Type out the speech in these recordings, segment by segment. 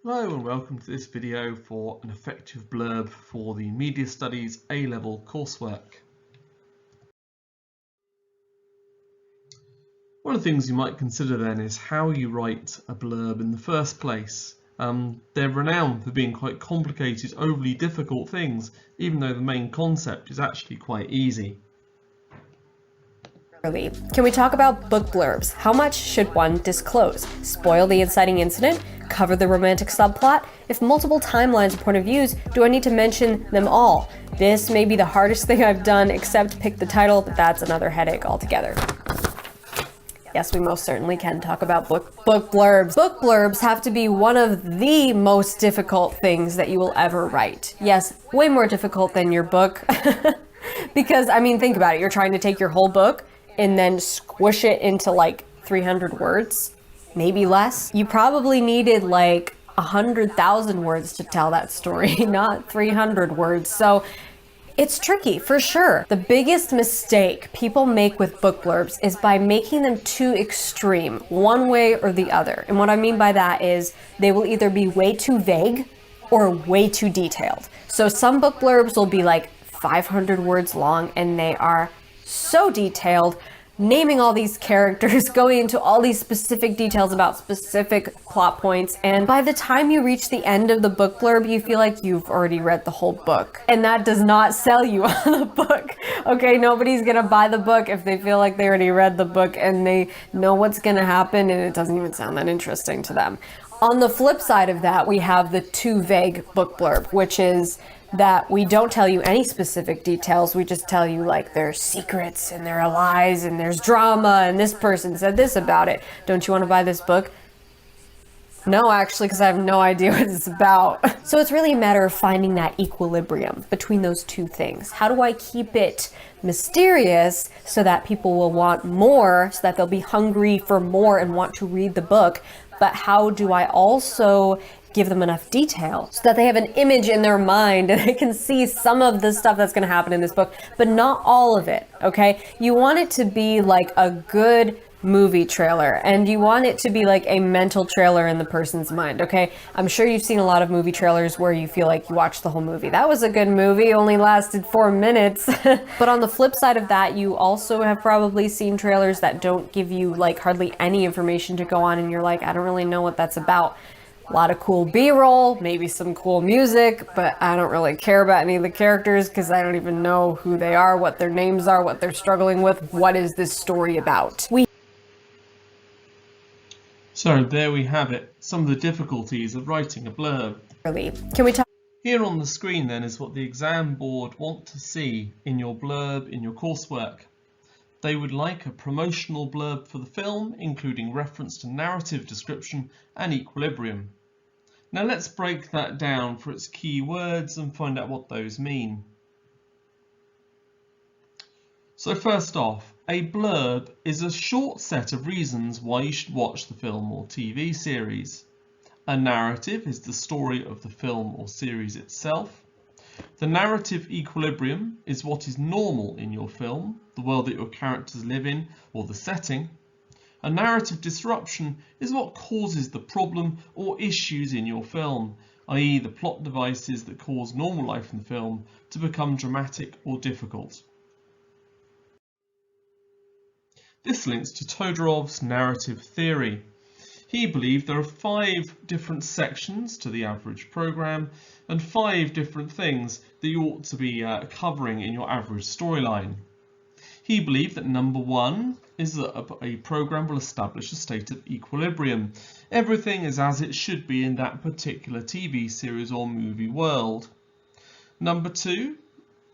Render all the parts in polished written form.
Hello and welcome to this video for an effective blurb for the Media Studies A-Level coursework. One of the things you might consider then is how you write a blurb in the first place. They're renowned for being quite complicated, overly difficult things, even though the main concept is actually quite easy. Can we talk about book blurbs? How much should one disclose? Spoil the inciting incident? Cover the romantic subplot? If multiple timelines or point of views, do I need to mention them all? This may be the hardest thing I've done except pick the title, but that's another headache altogether. Yes, we most certainly can talk about book blurbs. Book blurbs have to be one of the most difficult things that you will ever write. Yes, way more difficult than your book. Because, I mean, think about it. You're trying to take your whole book and then squish it into like 300 words, maybe less. You probably needed like 100,000 words to tell that story, not 300 words. So it's tricky for sure. The biggest mistake people make with book blurbs is by making them too extreme, one way or the other. And what I mean by that is they will either be way too vague or way too detailed. So some book blurbs will be like 500 words long and they are so detailed, naming all these characters, going into all these specific details about specific plot points, and by the time you reach the end of the book blurb, you feel like you've already read the whole book. And that does not sell you on the book. Okay, nobody's gonna buy the book if they feel like they already read the book and they know what's gonna happen and it doesn't even sound that interesting to them. On the flip side of that, we have the too vague book blurb, which is that we don't tell you any specific details. We just tell you like there's secrets and there are lies and there's drama and this person said this about it. Don't you want to buy this book? No, actually, because I have no idea what it's about. So it's really a matter of finding that equilibrium between those two things. How do I keep it mysterious so that people will want more, so that they'll be hungry for more and want to read the book? But how do I also give them enough detail so that they have an image in their mind and they can see some of the stuff that's going to happen in this book, but not all of it, okay? You want it to be like a good movie trailer, and you want it to be like a mental trailer in the person's mind, okay? I'm sure you've seen a lot of movie trailers where you feel like you watched the whole movie. That was a good movie, only lasted 4 minutes. But on the flip side of that, you also have probably seen trailers that don't give you like hardly any information to go on, and you're like, I don't really know what that's about. A lot of cool B-roll, maybe some cool music, but I don't really care about any of the characters because I don't even know who they are, what their names are, what they're struggling with. What is this story about? So there we have it, some of the difficulties of writing a blurb. Can we talk? Here on the screen then is what the exam board want to see in your blurb, in your coursework. They would like a promotional blurb for the film, including reference to narrative description and equilibrium. Now let's break that down for its key words and find out what those mean. So first off, a blurb is a short set of reasons why you should watch the film or TV series. A narrative is the story of the film or series itself. The narrative equilibrium is what is normal in your film, the world that your characters live in, or the setting. A narrative disruption is what causes the problem or issues in your film, i.e. the plot devices that cause normal life in the film to become dramatic or difficult. This links to Todorov's narrative theory. He believed there are 5 different sections to the average program and 5 different things that you ought to be covering in your average storyline. He believed that number 1 is that a program will establish a state of equilibrium. Everything is as it should be in that particular TV series or movie world. Number 2,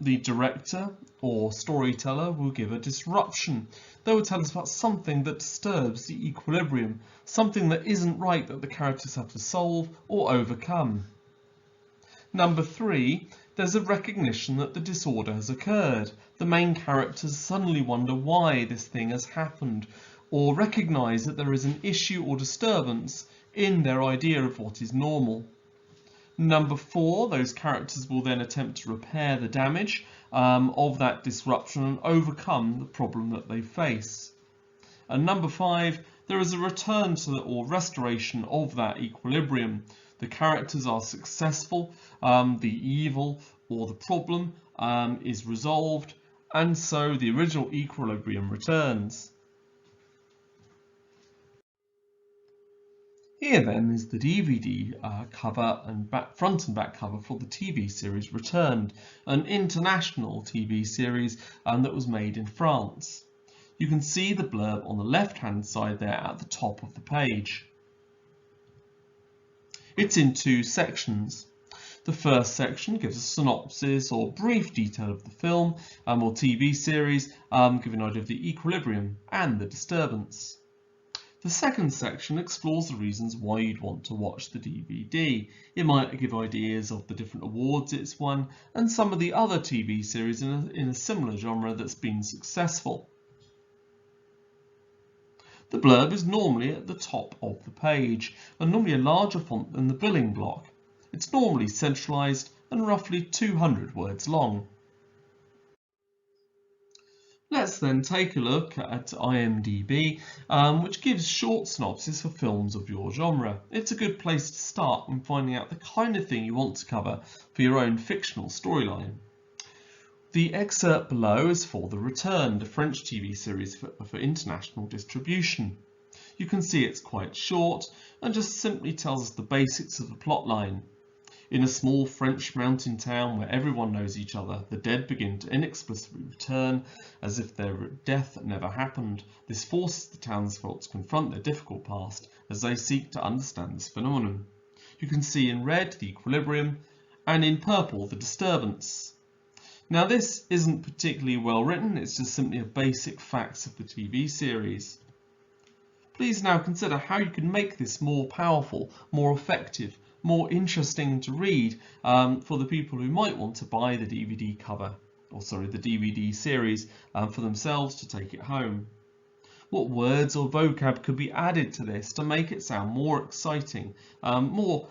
the director or storyteller will give a disruption. They will tell us about something that disturbs the equilibrium, something that isn't right that the characters have to solve or overcome. Number 3, there's a recognition that the disorder has occurred. The main characters suddenly wonder why this thing has happened, or recognise that there is an issue or disturbance in their idea of what is normal. Number 4, those characters will then attempt to repair the damage of that disruption and overcome the problem that they face. And number 5, there is a return to or restoration of that equilibrium. The characters are successful, the evil or the problem is resolved, and so the original equilibrium returns. Here then is the DVD cover and front and back cover for the TV series Returned, an international TV series that was made in France. You can see the blurb on the left-hand side there at the top of the page. It's in two sections. The first section gives a synopsis or brief detail of the film or TV series, giving an idea of the equilibrium and the disturbance. The second section explores the reasons why you'd want to watch the DVD. It might give ideas of the different awards it's won and some of the other TV series in a similar genre that's been successful. The blurb is normally at the top of the page and normally a larger font than the billing block. It's normally centralised and roughly 200 words long. Let's then take a look at Imdb, which gives short synopses for films of your genre. It's a good place to start when finding out the kind of thing you want to cover for your own fictional storyline. The excerpt below is for The Returned, a French TV series for international distribution. You can see it's quite short and just simply tells us the basics of the plotline. In a small French mountain town where everyone knows each other, the dead begin to inexplicably return as if their death never happened. This forces the townsfolk to confront their difficult past as they seek to understand this phenomenon. You can see in red the equilibrium and in purple the disturbance. Now this isn't particularly well written, it's just simply a basic facts of the TV series. Please now consider how you can make this more powerful, more effective, more interesting to read for the people who might want to buy the DVD cover, the DVD series for themselves to take it home. What words or vocab could be added to this to make it sound more exciting, more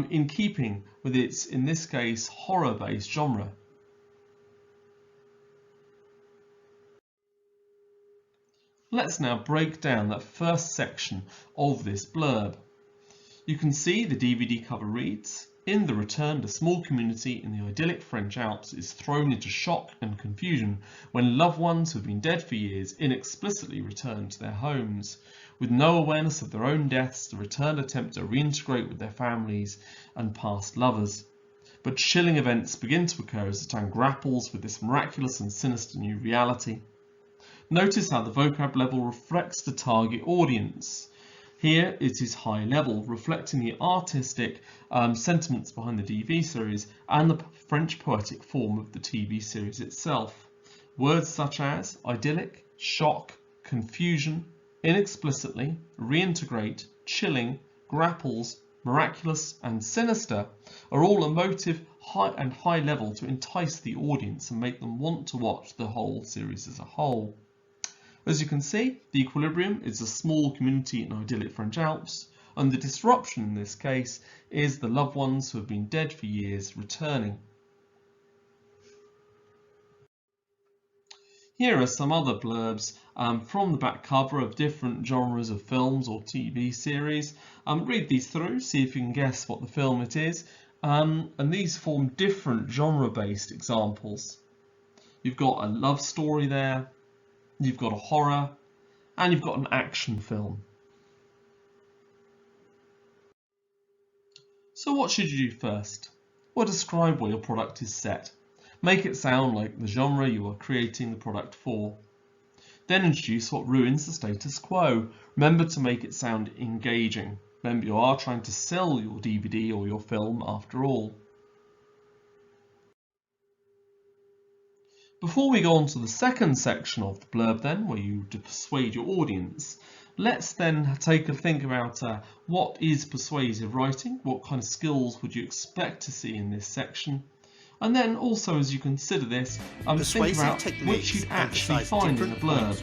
in keeping with its, in this case, horror-based genre? Let's now break down that first section of this blurb. You can see the DVD cover reads, "In The Returned, a small community in the idyllic French Alps is thrown into shock and confusion when loved ones who have been dead for years inexplicably return to their homes. With no awareness of their own deaths, the returned attempt to reintegrate with their families and past lovers. But chilling events begin to occur as the town grapples with this miraculous and sinister new reality." Notice how the vocab level reflects the target audience. Here it is high level, reflecting the artistic sentiments behind the TV series and the French poetic form of the TV series itself. Words such as idyllic, shock, confusion, inexplicitly, reintegrate, chilling, grapples, miraculous and sinister are all emotive and high level to entice the audience and make them want to watch the whole series as a whole. As you can see, the equilibrium is a small community in idyllic French Alps, and the disruption in this case is the loved ones who have been dead for years returning. Here are some other blurbs from the back cover of different genres of films or TV series. Read these through, see if you can guess what the film it is, and these form different genre-based examples. You've got a love story there, you've got a horror, and you've got an action film. So what should you do first? Well, describe where your product is set. Make it sound like the genre you are creating the product for. Then introduce what ruins the status quo. Remember to make it sound engaging. Remember, you are trying to sell your DVD or your film after all. Before we go on to the second section of the blurb then, where you persuade your audience, let's then take a think about what is persuasive writing, what kind of skills would you expect to see in this section, and then also as you consider this, think about which you'd actually find in a blurb.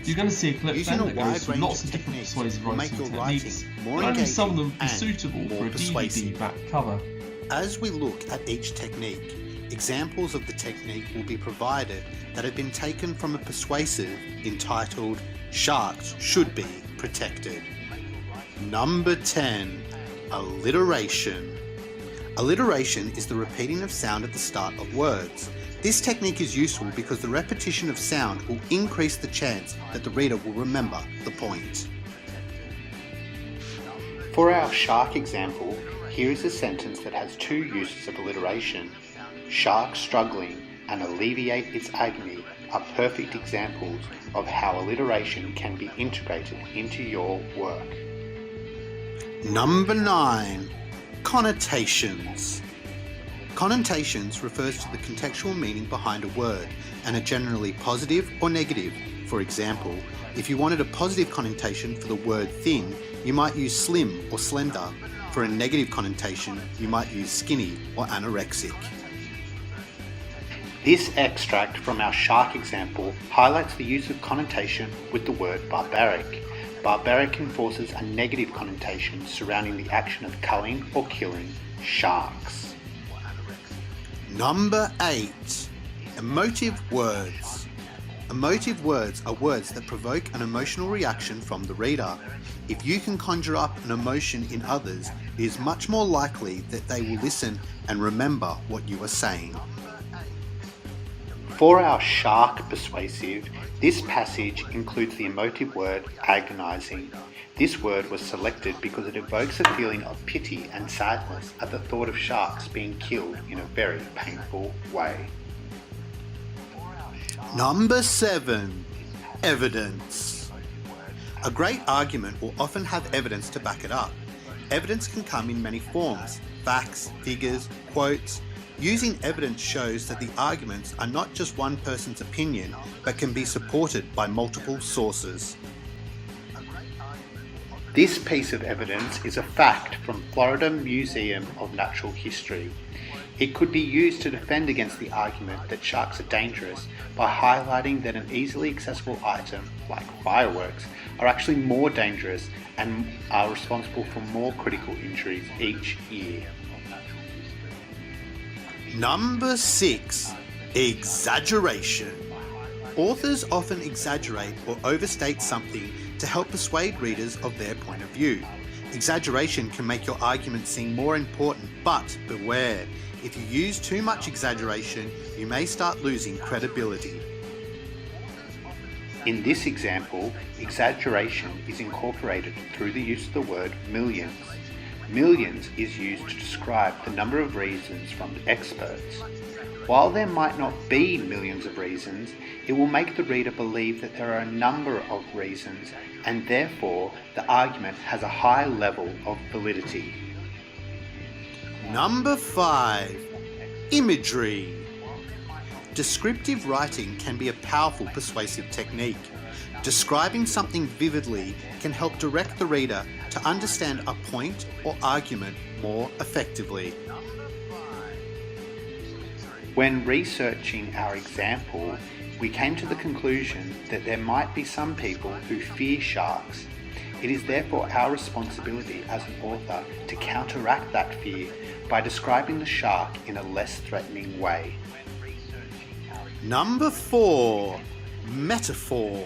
You're going to see a clip then that goes through lots of different persuasive writing techniques, but only some of them would be suitable for a DVD back cover. As we look at each technique, examples of the technique will be provided that have been taken from a persuasive entitled "Sharks Should Be Protected." Number 10. alliteration. Alliteration is the repeating of sound at the start of words. This technique is useful because the repetition of sound will increase the chance that the reader will remember the point. For our shark example, here is a sentence that has two uses of alliteration. Shark struggling and alleviate its agony are perfect examples of how alliteration can be integrated into your work. Number 9. Connotations. Connotations refers to the contextual meaning behind a word and are generally positive or negative. For example, if you wanted a positive connotation for the word thin, you might use slim or slender. For a negative connotation, you might use skinny or anorexic. This extract from our shark example highlights the use of connotation with the word barbaric. Barbaric enforces a negative connotation surrounding the action of culling or killing sharks. Number 8. Emotive words. Emotive words are words that provoke an emotional reaction from the reader. If you can conjure up an emotion in others, it is much more likely that they will listen and remember what you are saying. For our shark persuasive, this passage includes the emotive word agonizing. This word was selected because it evokes a feeling of pity and sadness at the thought of sharks being killed in a very painful way. Number 7. Evidence. A great argument will often have evidence to back it up. Evidence can come in many forms: facts, figures, quotes. Using evidence shows that the arguments are not just one person's opinion, but can be supported by multiple sources. This piece of evidence is a fact from Florida Museum of Natural History. It could be used to defend against the argument that sharks are dangerous by highlighting that an easily accessible item, like fireworks, are actually more dangerous and are responsible for more critical injuries each year. Number 6. Exaggeration. Authors often exaggerate or overstate something to help persuade readers of their point of view. Exaggeration can make your argument seem more important, but beware. If you use too much exaggeration, you may start losing credibility. In this example, exaggeration is incorporated through the use of the word millions. Millions is used to describe the number of reasons from experts. While there might not be millions of reasons, it will make the reader believe that there are a number of reasons, and therefore the argument has a high level of validity. Number 5. Imagery. Descriptive writing can be a powerful persuasive technique. Describing something vividly can help direct the reader to understand a point or argument more effectively. When researching our example, we came to the conclusion that there might be some people who fear sharks. It is therefore our responsibility as an author to counteract that fear by describing the shark in a less threatening way. Number 4. Metaphor.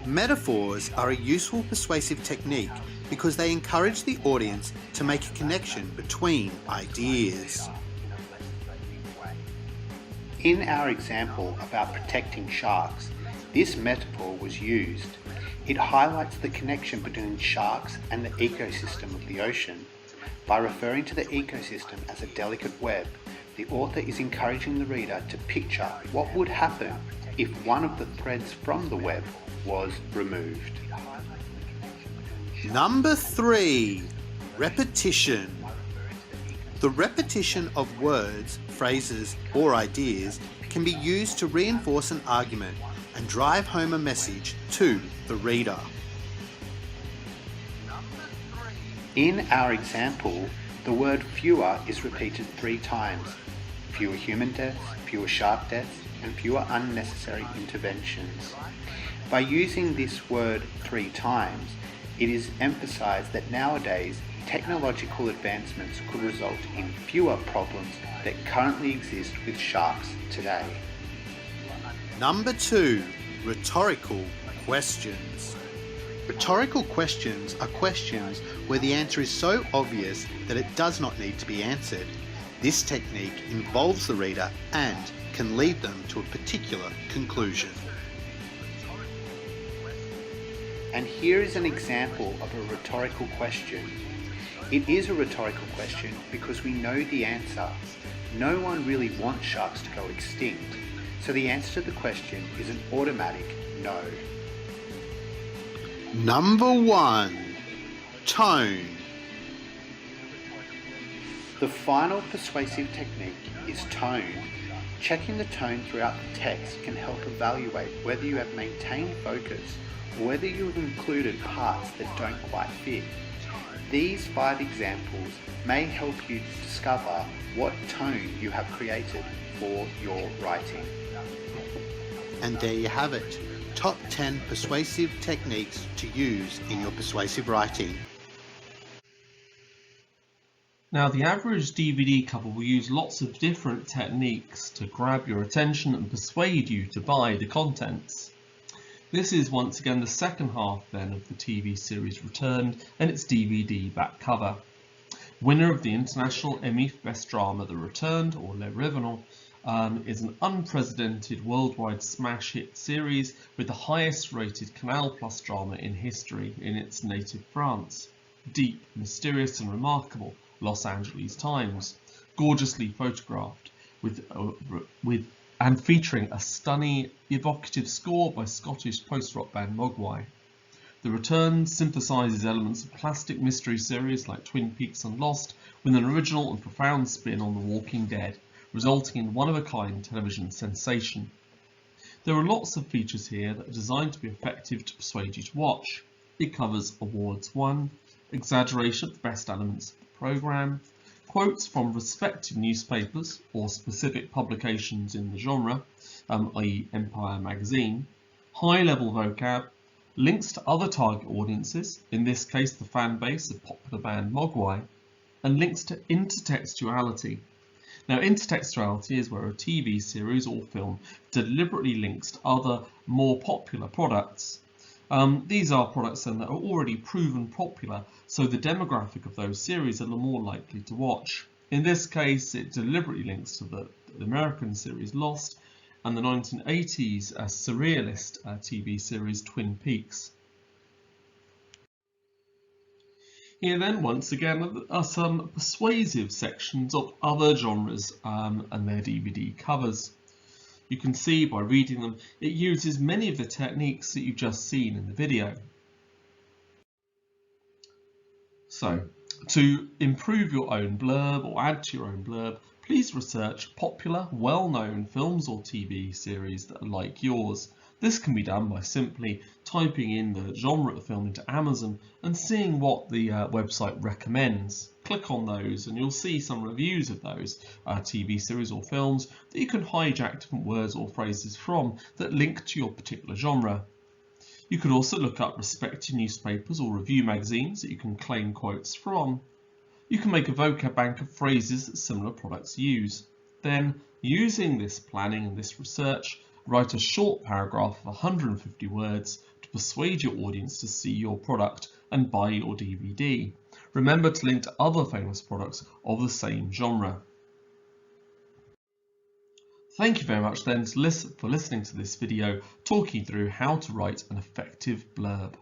Metaphors are a useful persuasive technique because they encourage the audience to make a connection between ideas. In our example about protecting sharks, this metaphor was used. It highlights the connection between sharks and the ecosystem of the ocean. By referring to the ecosystem as a delicate web, the author is encouraging the reader to picture what would happen if one of the threads from the web was removed. Number 3. Repetition. The repetition of words, phrases, or ideas can be used to reinforce an argument and drive home a message to the reader. In our example, the word fewer is repeated 3 times. Fewer human deaths, fewer shark deaths, and fewer unnecessary interventions. By using this word 3 times, it is emphasized that nowadays technological advancements could result in fewer problems that currently exist with sharks today. Number 2. Rhetorical questions. Rhetorical questions are questions where the answer is so obvious that it does not need to be answered. This technique involves the reader and can lead them to a particular conclusion. And here is an example of a rhetorical question. It is a rhetorical question because we know the answer. No one really wants sharks to go extinct, so the answer to the question is an automatic no. Number 1. Tone. The final persuasive technique is tone. Checking the tone throughout the text can help evaluate whether you have maintained focus or whether you have included parts that don't quite fit. These 5 examples may help you discover what tone you have created for your writing. And there you have it. Top 10 persuasive techniques to use in your persuasive writing. Now, the average DVD cover will use lots of different techniques to grab your attention and persuade you to buy the contents. This is once again the second half then of the TV series Returned and its DVD back cover. Winner of the International Emmy for Best Drama, The Returned, or Le Revenant, is an unprecedented worldwide smash hit series with the highest rated Canal Plus drama in history in its native France. Deep, mysterious and remarkable Los Angeles Times, gorgeously photographed and featuring a stunning, evocative score by Scottish post-rock band Mogwai. The Return synthesises elements of classic mystery series like Twin Peaks and Lost with an original and profound spin on The Walking Dead, resulting in one-of-a-kind television sensation. There are lots of features here that are designed to be effective to persuade you to watch. It covers awards won, exaggeration of the best elements of the programme, quotes from respected newspapers or specific publications in the genre, i.e. Empire magazine, high-level vocab, links to other target audiences, in this case the fan base of popular band Mogwai, and links to intertextuality. Now, intertextuality is where a TV series or film deliberately links to other, more popular products. These are products then that are already proven popular, so the demographic of those series are more likely to watch. In this case, it deliberately links to the American series Lost and the 1980s surrealist TV series Twin Peaks. Here then, once again, are some persuasive sections of other genres and their DVD covers. You can see by reading them, it uses many of the techniques that you've just seen in the video. So, to improve your own blurb or add to your own blurb, please research popular, well-known films or TV series that are like yours. This can be done by simply typing in the genre of the film into Amazon and seeing what the website recommends. Click on those and you'll see some reviews of those TV series or films that you can hijack different words or phrases from that link to your particular genre. You could also look up respected newspapers or review magazines that you can claim quotes from. You can make a vocab bank of phrases that similar products use. Then, using this planning and this research, write a short paragraph of 150 words to persuade your audience to see your product and buy your DVD. Remember to link to other famous products of the same genre. Thank you very much then for listening to this video talking through how to write an effective blurb.